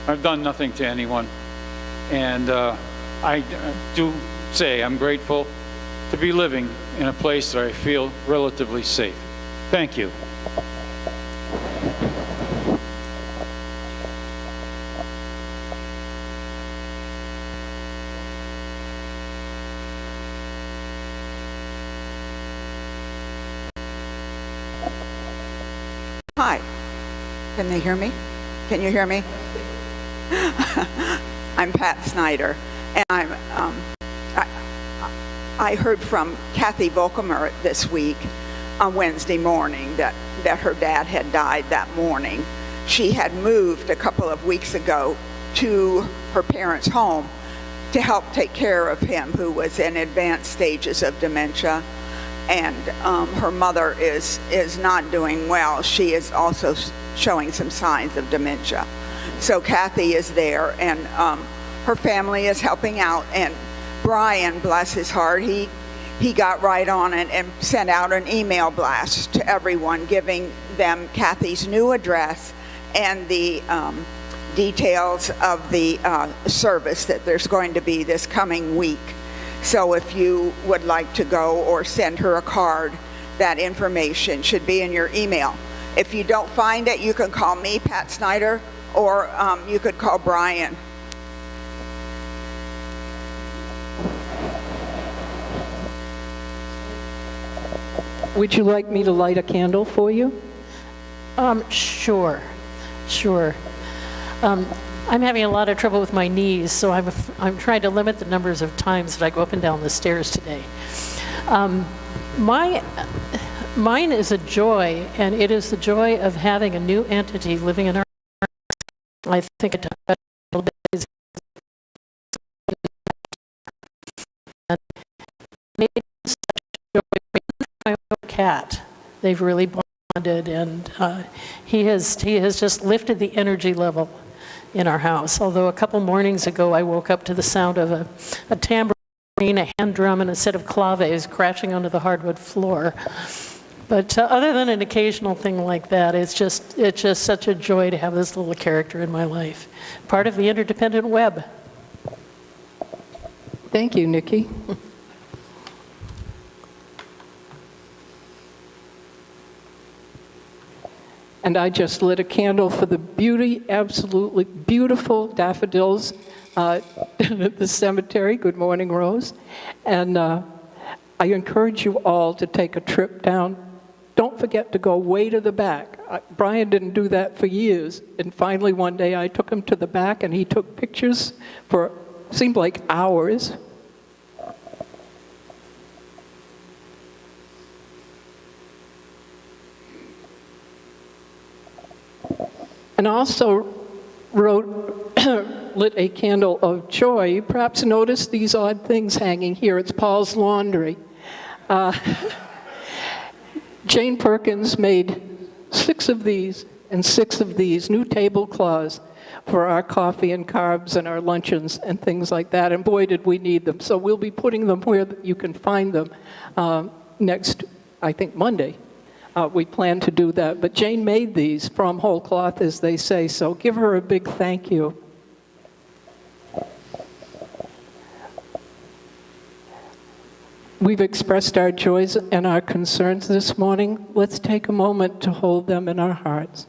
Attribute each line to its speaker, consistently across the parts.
Speaker 1: I've done nothing to anyone. And I do say I'm grateful to be living in a place that I feel relatively safe. Thank you.
Speaker 2: Hi, can they hear me? Can you hear me? I'm Pat Snyder, and I heard from Kathy Volkemer this week on Wednesday morning that her dad had died that morning. She had moved a couple of weeks ago to her parents' home to help take care of him, who was in advanced stages of dementia. And her mother is not doing well. She is also showing some signs of dementia. So Kathy is there, and her family is helping out. And Brian, bless his heart, he got right on it and sent out an email blast to everyone, giving them Kathy's new address and the details of the service that there's going to be this coming week. So if you would like to go or send her a card, that information should be in your email. If you don't find it, you can call me, Pat Snyder, or you could call Brian.
Speaker 3: Would you like me to light a candle for you?
Speaker 4: Sure. I'm having a lot of trouble with my knees, so I'm trying to limit the numbers of times that I go up and down the stairs today. Mine is a joy, and it is the joy of having a new entity living in our house. I think it is made such a joy. My own cat, they've really bonded, and he has just lifted the energy level in our house. Although a couple mornings ago I woke up to the sound of a tambourine, a hand drum, and a set of claves crashing onto the hardwood floor. But other than an occasional thing like that, it's just such a joy to have this little character in my life. Part of the interdependent web.
Speaker 3: Thank you, Nikki. And I just lit a candle for the absolutely beautiful daffodils at the cemetery. Good morning, Rose. And I encourage you all to take a trip down. Don't forget to go way to the back. Brian didn't do that for years. And finally, one day, I took him to the back, and he took pictures for, seemed like hours. And also lit a candle of joy. You perhaps noticed these odd things hanging here. It's Paul's laundry. Jane Perkins made 6 of these and 6 of these new tablecloths for our coffee and carbs and our luncheons and things like that. And boy, did we need them. So we'll be putting them where you can find them next, I think, Monday. We plan to do that. But Jane made these from whole cloth, as they say, so give her a big thank you. We've expressed our joys and our concerns this morning. Let's take a moment to hold them in our hearts.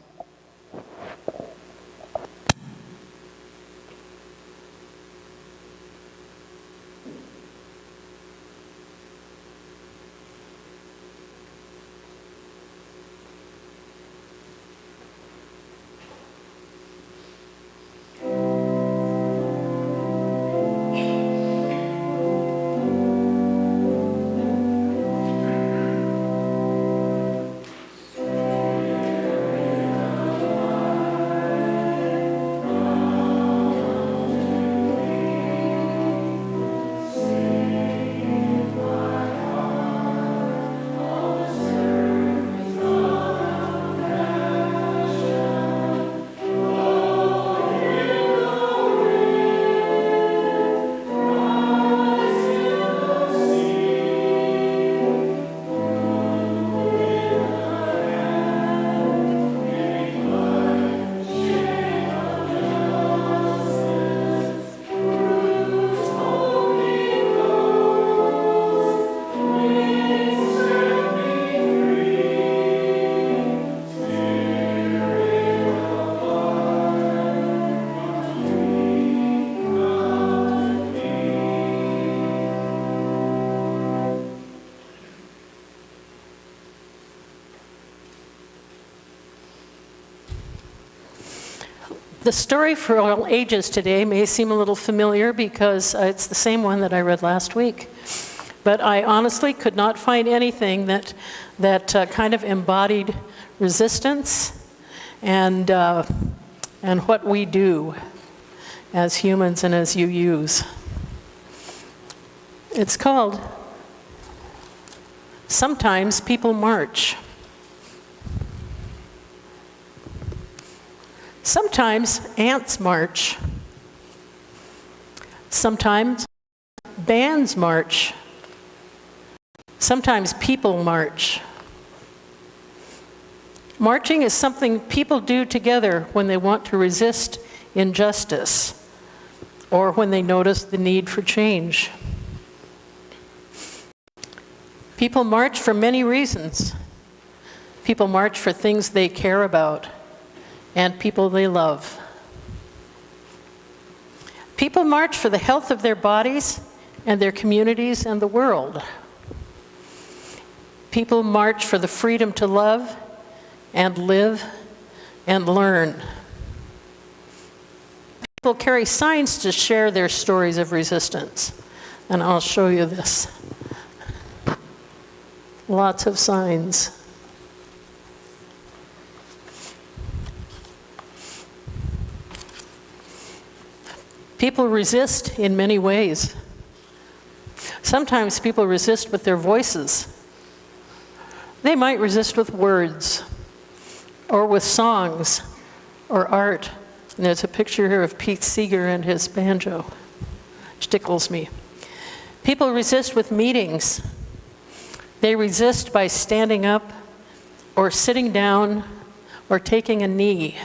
Speaker 4: The story for all ages today may seem a little familiar because it's the same one that I read last week. But I honestly could not find anything that kind of embodied resistance and what we do as humans and as UUs. It's called Sometimes People March. Sometimes ants march. Sometimes bands march. Sometimes people march. Marching is something people do together when they want to resist injustice or when they notice the need for change. People march for many reasons. People march for things they care about and people they love. People march for the health of their bodies and their communities and the world. People march for the freedom to love and live and learn. People carry signs to share their stories of resistance. And I'll show you this. Lots of signs. People resist in many ways. Sometimes people resist with their voices. They might resist with words, or with songs, or art. And there's a picture here of Pete Seeger and his banjo, which tickles me. People resist with meetings. They resist by standing up, or sitting down, or taking a knee.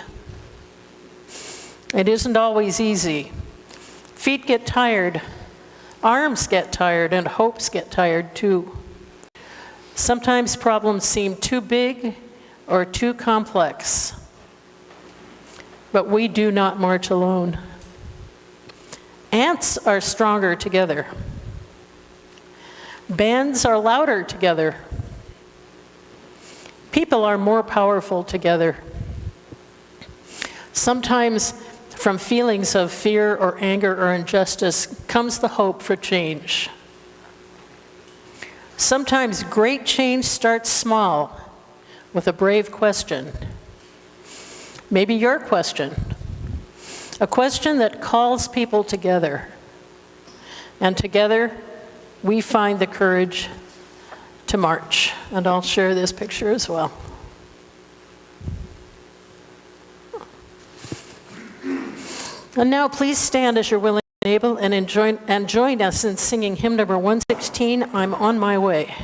Speaker 4: It isn't always easy. Feet get tired, arms get tired, and hopes get tired too. Sometimes problems seem too big or too complex. But we do not march alone. Ants are stronger together. Bands are louder together. People are more powerful together. Sometimes from feelings of fear or anger or injustice comes the hope for change. Sometimes great change starts small with a brave question. Maybe your question. A question that calls people together. And together, we find the courage to march. And I'll share this picture as well. And now please stand as you're willing and able and join us in singing hymn number 116, I'm on my way.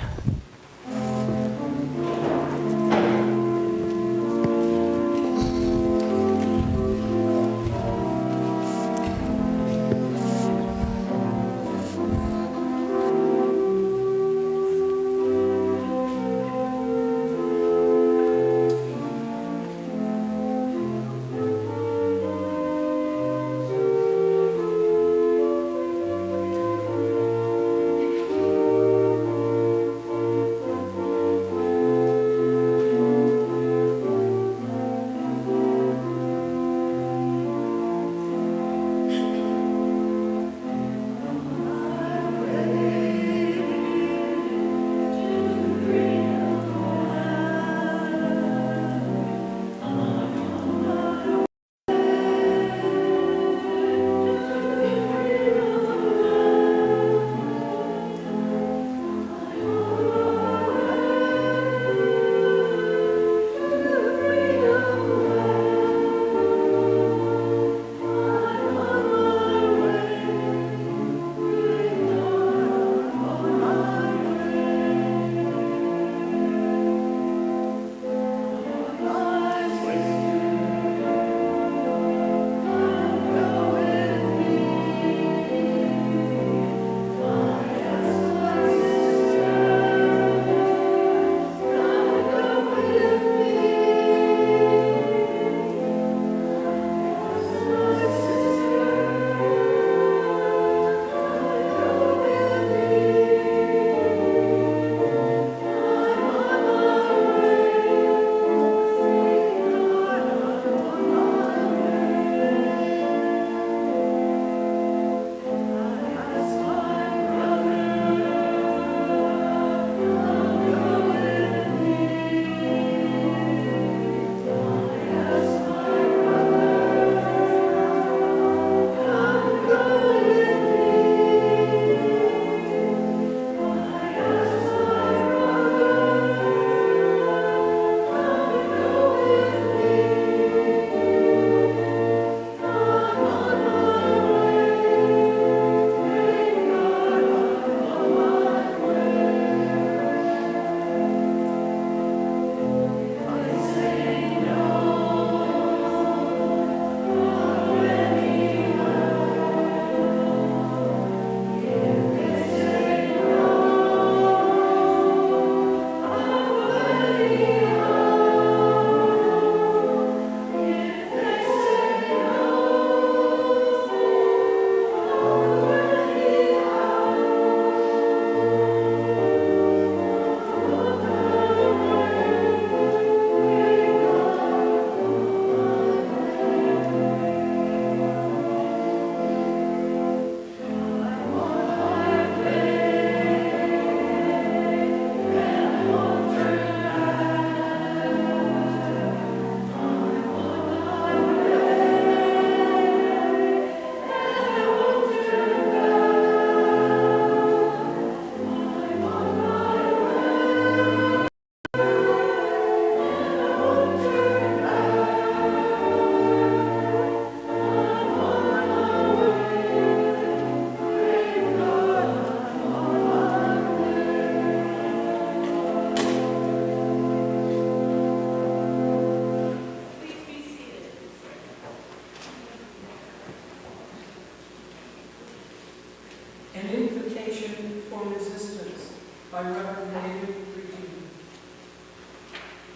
Speaker 5: An Invitation for Resistance by Reverend David Redeem.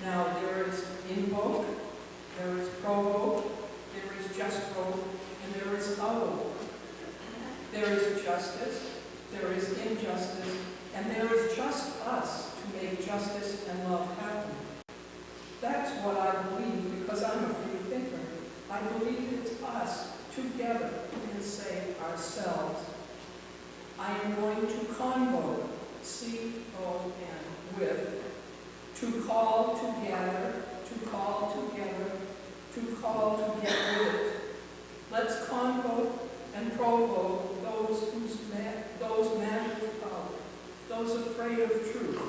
Speaker 5: Now there is invoke, there is provoke, there is just vote, and there is avoke. There is justice, there is injustice, and there is just us to make justice and love happen. That's what I believe because I'm a free thinker. I believe it's us together who can save ourselves. I am going to convoke, C-O-N, with, to call together, to call together, to call to get with it. Let's convoke and provoke those mad with power, those afraid of truth.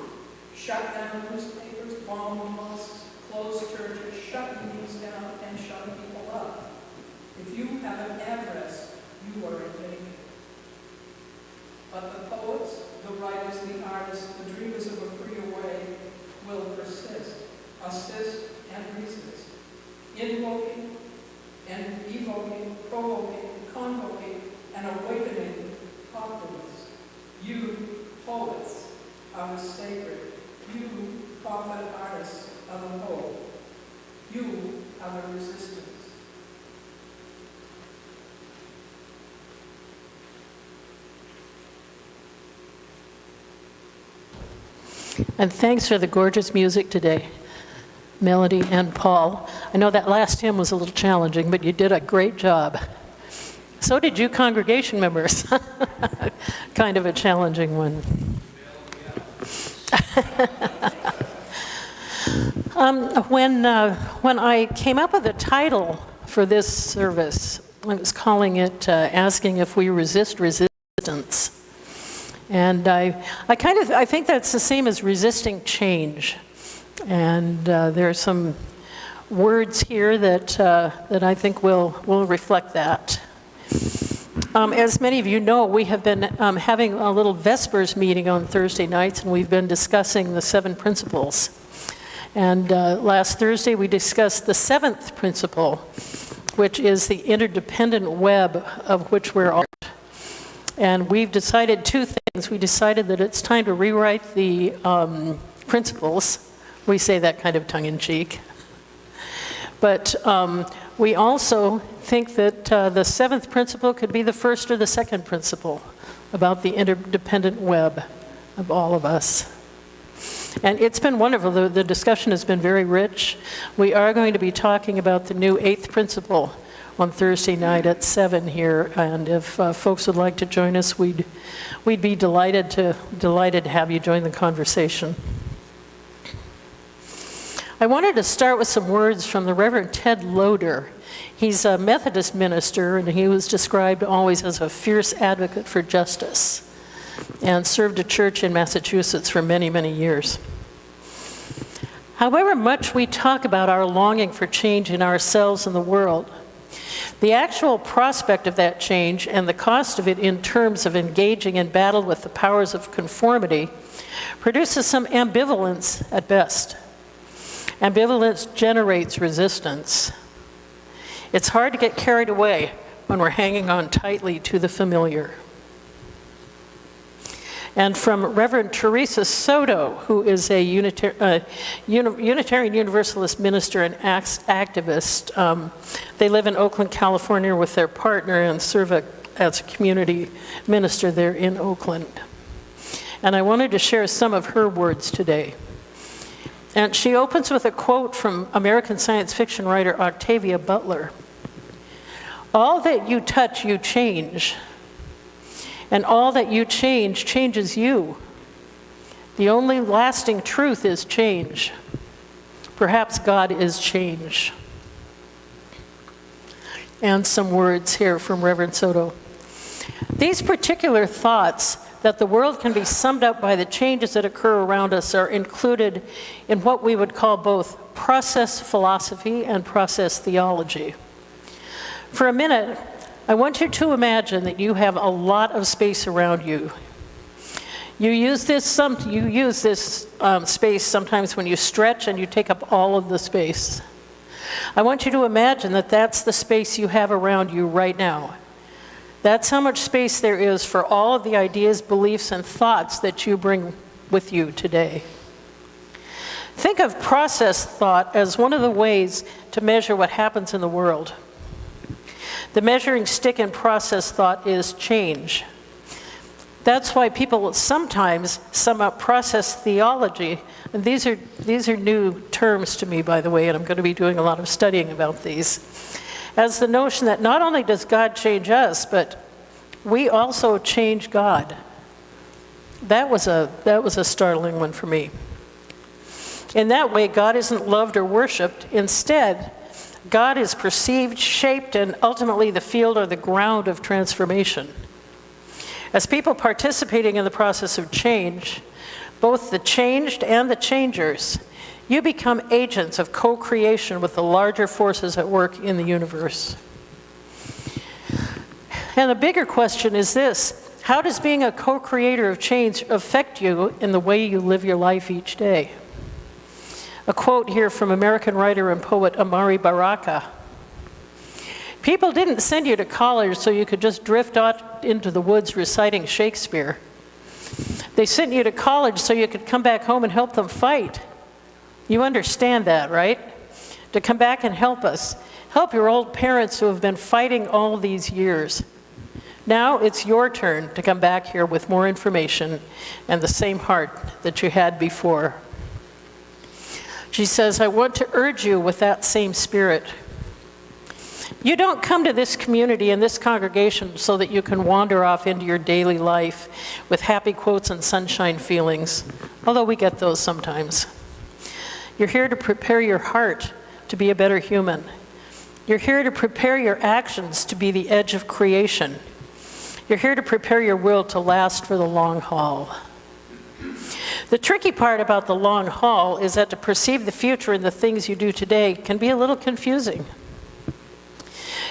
Speaker 5: Shut down newspapers, bomb mosques, close churches, shut meetings down, and shut people up. If you have an address, you are in danger. But the poets, the writers, the artists, the dreamers of a freer way will persist, assist, and resist. Invoking and evoking, provoking, convoking, and awakening populace. You, poets, are the sacred. You, prophet artists, are the hope. You are the resistance.
Speaker 4: And thanks for the gorgeous music today, Melody and Paul. I know that last hymn was a little challenging, but you did a great job. So did you congregation members. Kind of a challenging one. When I came up with the title for this service, I was calling it Asking If We Resist Resistance. And I think that's the same as resisting change. And there are some words here that I think will reflect that. As many of you know, we have been having a little Vespers meeting on Thursday nights, and we've been discussing the 7 principles. And last Thursday, we discussed the 7th principle, which is the interdependent web of which we're all. And we've decided 2 things. We decided that it's time to rewrite the principles. We say that kind of tongue-in-cheek. But we also think that the 7th principle could be the 1st or the 2nd principle about the interdependent web of all of us. And it's been wonderful. The discussion has been very rich. We are going to be talking about the new 8th principle on Thursday night at 7 here, and if folks would like to join us, we'd be delighted to have you join the conversation. I wanted to start with some words from the Reverend Ted Loader. He's a Methodist minister, and he was described always as a fierce advocate for justice, and served a church in Massachusetts for many, many years. However much we talk about our longing for change in ourselves and the world, the actual prospect of that change and the cost of it in terms of engaging in battle with the powers of conformity produces some ambivalence at best. Ambivalence generates resistance. It's hard to get carried away when we're hanging on tightly to the familiar. And from Reverend Teresa Soto, who is a Unitarian Universalist minister and activist. They live in Oakland, California with their partner and serve as a community minister there in Oakland. And I wanted to share some of her words today. And she opens with a quote from American science fiction writer Octavia Butler. "All that you touch, you change. And all that you change changes you. The only lasting truth is change. Perhaps God is change." And some words here from Reverend Soto. "These particular thoughts that the world can be summed up by the changes that occur around us are included in what we would call both process philosophy and process theology. For a minute, I want you to imagine that you have a lot of space around you. You use this space sometimes when you stretch and you take up all of the space. I want you to imagine that that's the space you have around you right now. That's how much space there is for all of the ideas, beliefs, and thoughts that you bring with you today. Think of processed thought as one of the ways to measure what happens in the world. The measuring stick in processed thought is change. That's why people sometimes sum up processed theology, and these are new terms to me, by the way, and I'm going to be doing a lot of studying about these, as the notion that not only does God change us, but we also change God. That was a startling one for me. In that way, God isn't loved or worshiped. Instead, God is perceived, shaped, and ultimately the field or the ground of transformation. As people participating in the process of change, both the changed and the changers, you become agents of co-creation with the larger forces at work in the universe. And the bigger question is this: how does being a co-creator of change affect you in the way you live your life each day? A quote here from American writer and poet Amari Baraka. People didn't send you to college so you could just drift out into the woods reciting Shakespeare. They sent you to college so you could come back home and help them fight. You understand that, right? To come back and help us. Help your old parents who have been fighting all these years. Now it's your turn to come back here with more information and the same heart that you had before. She says, I want to urge you with that same spirit. You don't come to this community and this congregation so that you can wander off into your daily life with happy quotes and sunshine feelings, although we get those sometimes. You're here to prepare your heart to be a better human. You're here to prepare your actions to be the edge of creation. You're here to prepare your will to last for the long haul. The tricky part about the long haul is that to perceive the future in the things you do today can be a little confusing.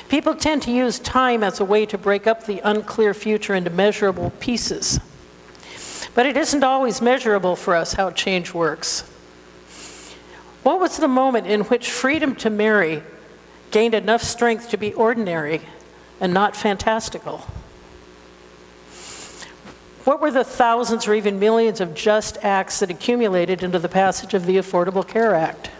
Speaker 4: People tend to use time as a way to break up the unclear future into measurable pieces. But it isn't always measurable for us how change works. What was the moment in which freedom to marry gained enough strength to be ordinary and not fantastical? What were the thousands or even millions of just acts that accumulated into the passage of the Affordable Care Act?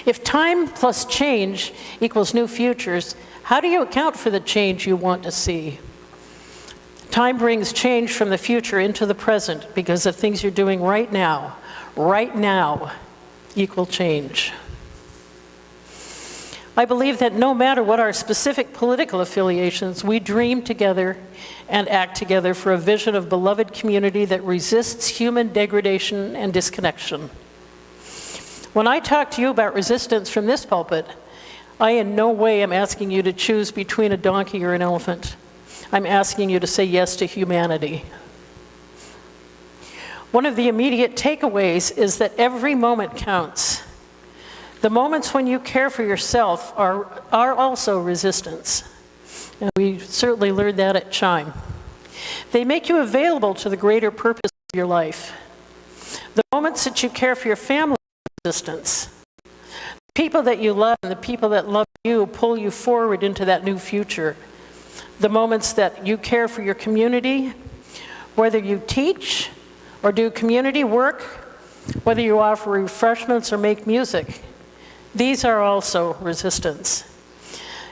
Speaker 4: If time plus change equals new futures, how do you account for the change you want to see? Time brings change from the future into the present because the things you're doing right now equal change. I believe that no matter what our specific political affiliations, we dream together and act together for a vision of beloved community that resists human degradation and disconnection. When I talk to you about resistance from this pulpit, I in no way am asking you to choose between a donkey or an elephant. I'm asking you to say yes to humanity. One of the immediate takeaways is that every moment counts. The moments when you care for yourself are also resistance. And we certainly learned that at Chime. They make you available to the greater purpose of your life. The moments that you care for your family are resistance. The people that you love and the people that love you pull you forward into that new future. The moments that you care for your community, whether you teach or do community work, whether you offer refreshments or make music, these are also resistance.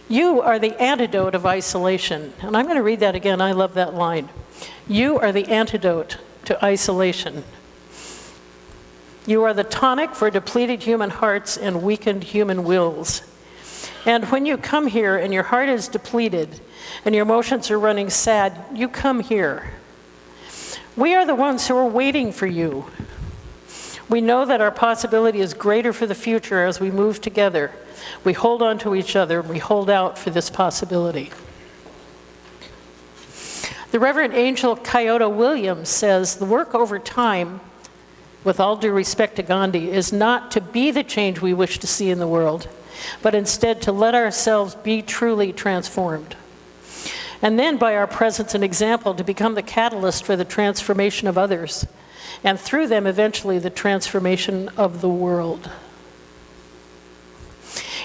Speaker 4: You are the antidote of isolation. And I'm going to read that again. I love that line. You are the antidote to isolation. You are the tonic for depleted human hearts and weakened human wills. And when you come here and your heart is depleted and your emotions are running sad, you come here. We are the ones who are waiting for you. We know that our possibility is greater for the future as we move together. We hold on to each other, we hold out for this possibility. The Reverend Angel Kyoto Williams says, the work over time, with all due respect to Gandhi, is not to be the change we wish to see in the world, but instead to let ourselves be truly transformed. And then by our presence and example to become the catalyst for the transformation of others, and through them eventually the transformation of the world.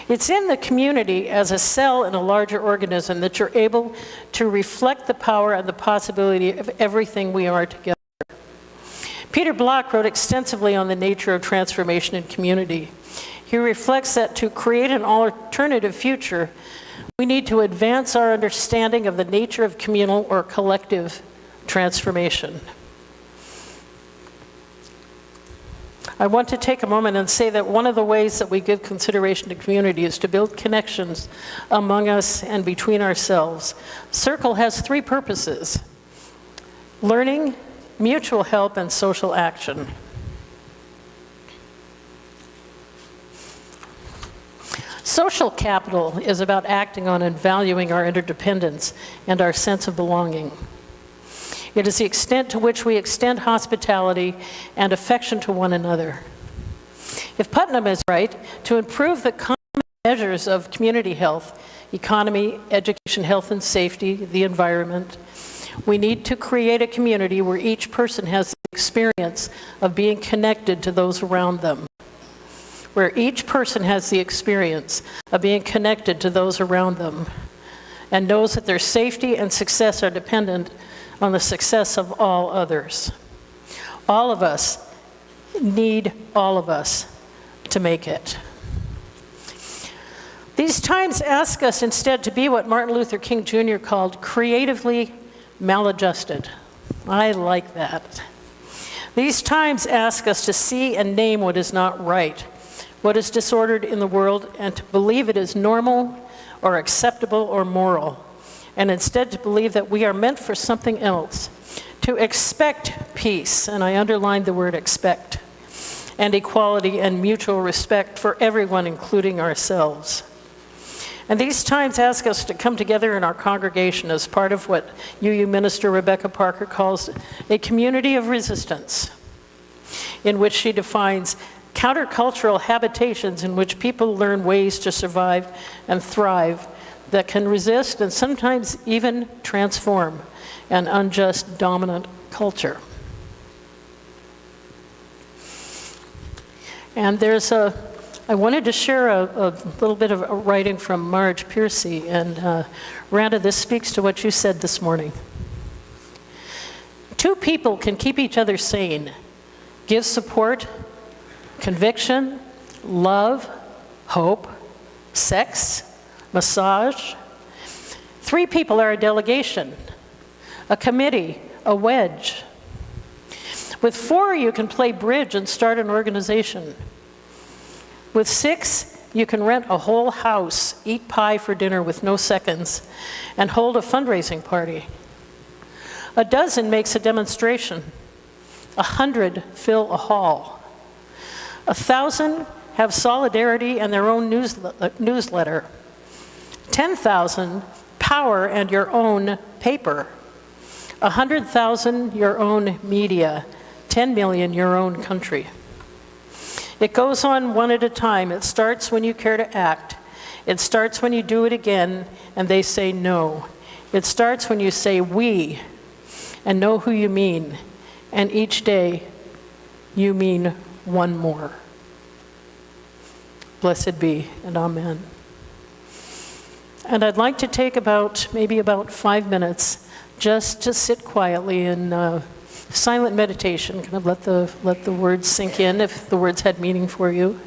Speaker 4: It's in the community as a cell in a larger organism that you're able to reflect the power and the possibility of everything we are together. Peter Block wrote extensively on the nature of transformation in community. He reflects that to create an alternative future, we need to advance our understanding of the nature of communal or collective transformation. I want to take a moment and say that one of the ways that we give consideration to community is to build connections among us and between ourselves. Circle has three purposes: learning, mutual help, and social action. Social capital is about acting on and valuing our interdependence and our sense of belonging. It is the extent to which we extend hospitality and affection to one another. If Putnam is right, to improve the common measures of community health, economy, education, health and safety, the environment, we need to create a community where each person has the experience of being connected to those around them. Where each person has the experience of being connected to those around them and knows that their safety and success are dependent on the success of all others. All of us need all of us to make it. These times ask us instead to be what Martin Luther King Jr. called creatively maladjusted. I like that. These times ask us to see and name what is not right, what is disordered in the world, and to believe it is normal or acceptable or moral, and instead to believe that we are meant for something else, to expect peace, and I underlined the word expect, and equality and mutual respect for everyone, including ourselves. And these times ask us to come together in our congregation as part of what UU Minister Rebecca Parker calls a community of resistance, in which she defines countercultural habitations in which people learn ways to survive and thrive that can resist and sometimes even transform an unjust dominant culture. And I wanted to share a little bit of a writing from Marge Piercy, and Randa, this speaks to what you said this morning. Two people can keep each other sane, give support, conviction, love, hope, sex, massage. Three people are a delegation, a committee, a wedge. With four, you can play bridge and start an organization. With six, you can rent a whole house, eat pie for dinner with no seconds, and hold a fundraising party. A dozen makes a demonstration. 100 fill a hall. 1,000 have solidarity and their own newsletter. 10,000 power and your own paper. 100,000 your own media. 10 million your own country. It goes on one at a time. It starts when you care to act. It starts when you do it again and they say no. It starts when you say we and know who you mean. And each day you mean one more. Blessed be and amen. And I'd like to take maybe about 5 minutes just to sit quietly in silent meditation, kind of let the words sink in if the words had meaning for you.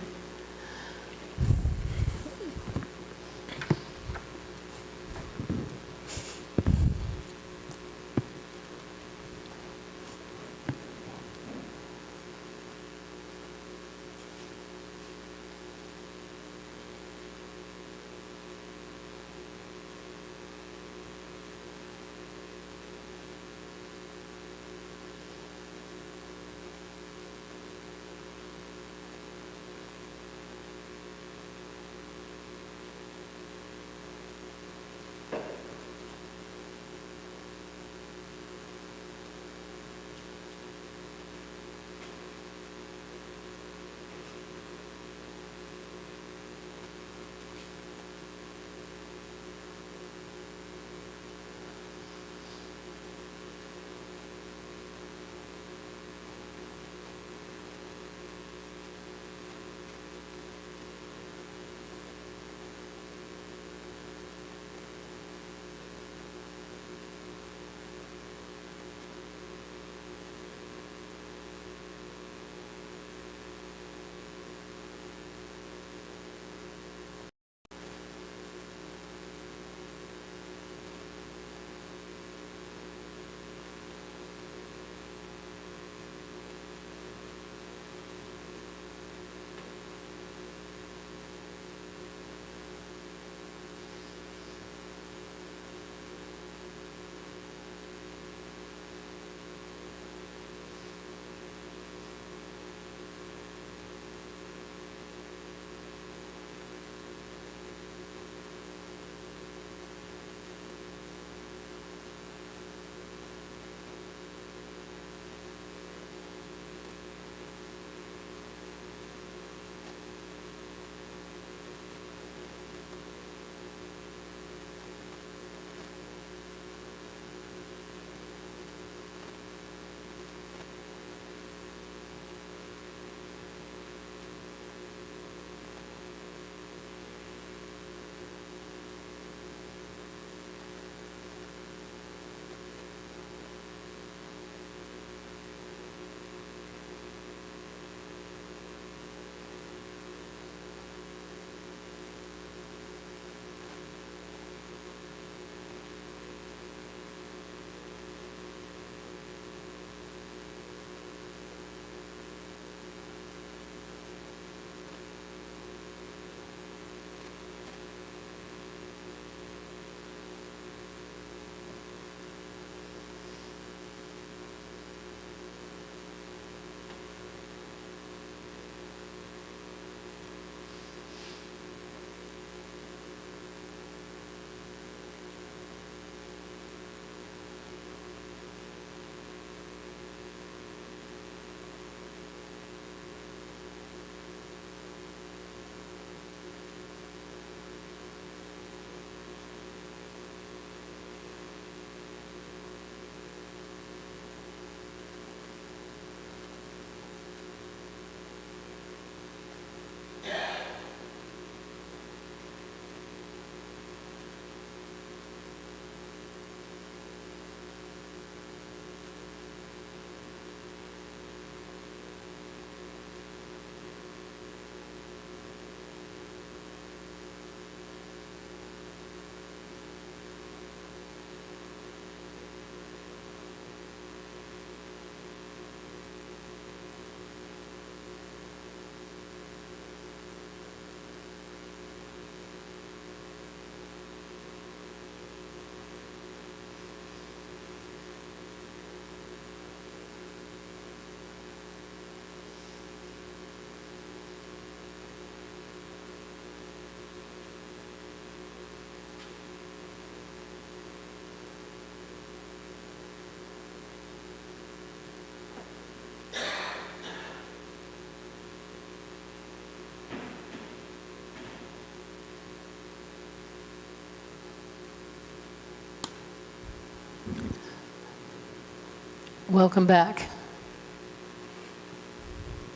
Speaker 4: Welcome back.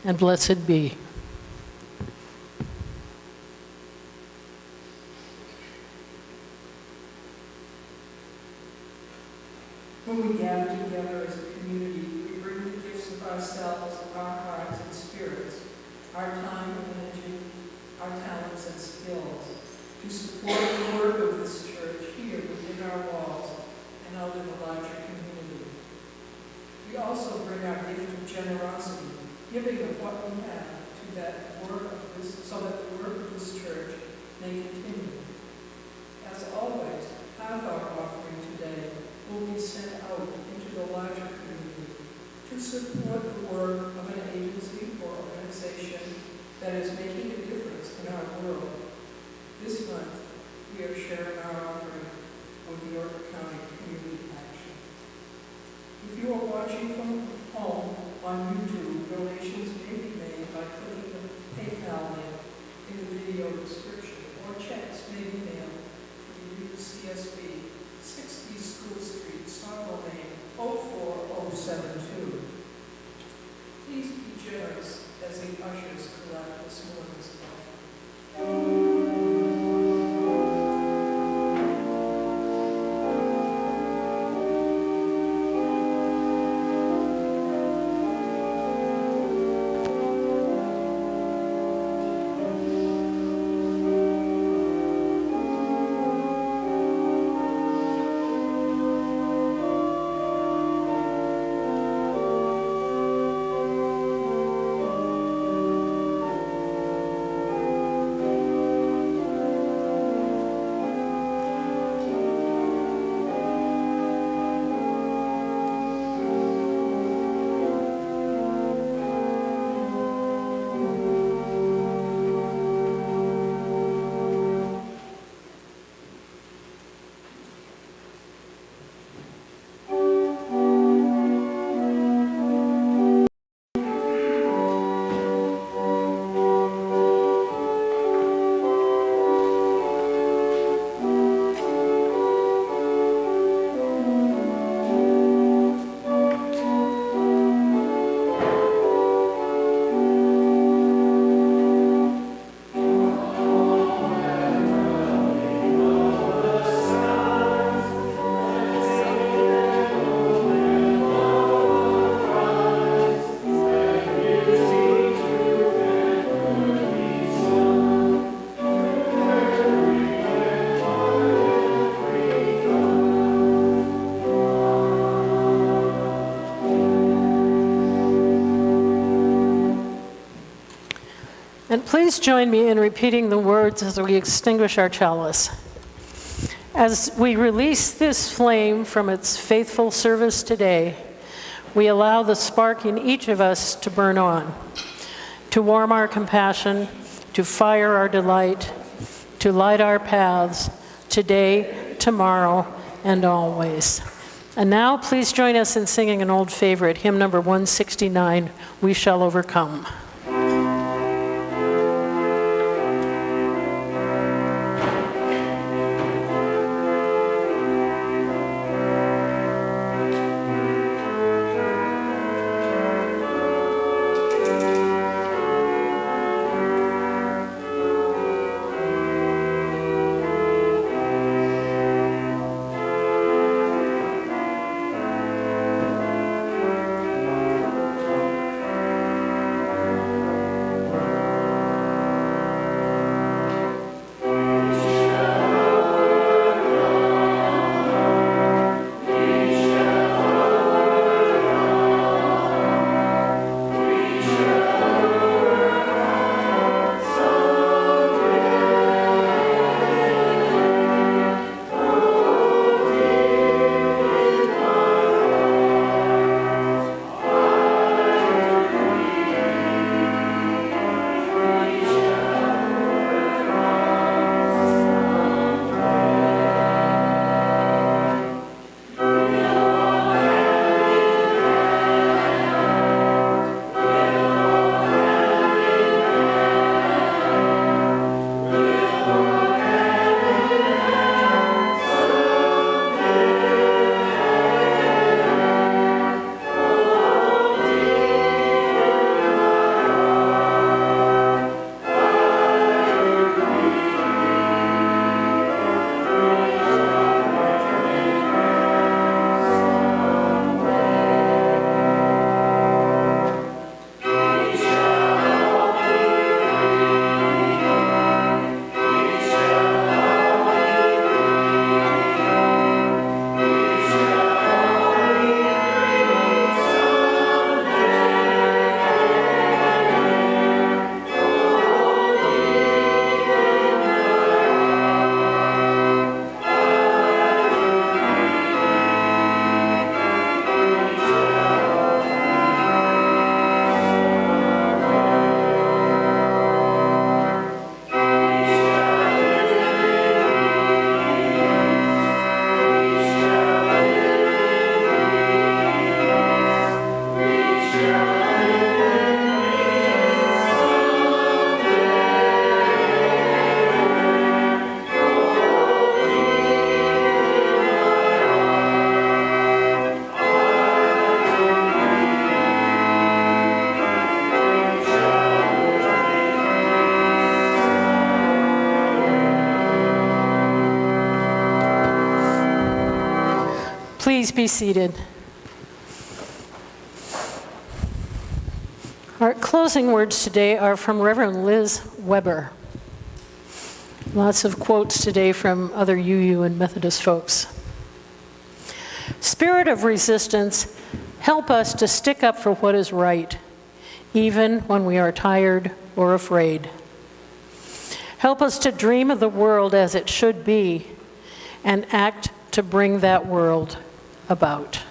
Speaker 4: And blessed be.
Speaker 5: When we gather together as a community, we bring the gifts of ourselves, our hearts and spirits, our time and energy, our talents and skills, to support the work of this church here within our walls and out in the larger community. We also bring our gift of generosity, giving of what we have to that work of this, so that the work of this church may continue. As always, half our offering today will be sent out into the larger community to support the work of an agency or organization that is making a difference in our world. This month, we are sharing our offering with the York County Community Action. If you are watching from home on YouTube, donations may be made by clicking the PayPal link in the video description, or checks may be mailed to the CSB, 60 School Street, Saco, Maine, 04072. Please be generous as the ushers collect this morning's offering.
Speaker 4: And please join me in repeating the words as we extinguish our chalice. As we release this flame from its faithful service today, we allow the spark in each of us to burn on, to warm our compassion, to fire our delight, to light our paths today, tomorrow, and always. And now please join us in singing an old favorite, hymn number 169, We Shall Overcome. Please be seated. Our closing words today are from Reverend Liz Weber. Lots of quotes today from other UU and Methodist folks. Spirit of resistance, help us to stick up for what is right, even when we are tired or afraid. Help us to dream of the world as it should be and act to bring that world about.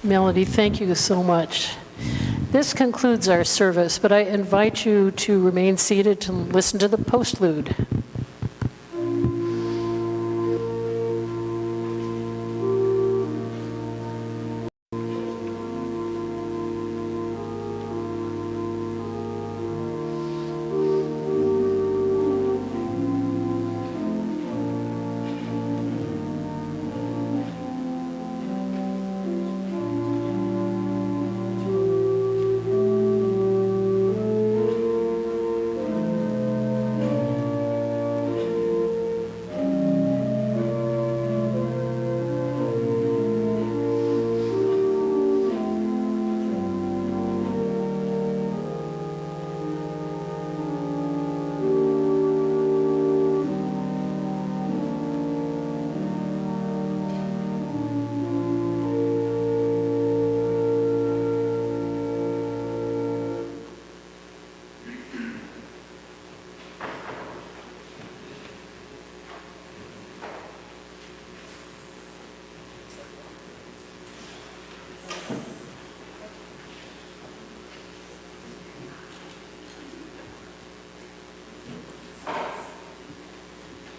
Speaker 4: Melody, thank you so much. This concludes our service, but I invite you to remain seated to listen to the postlude.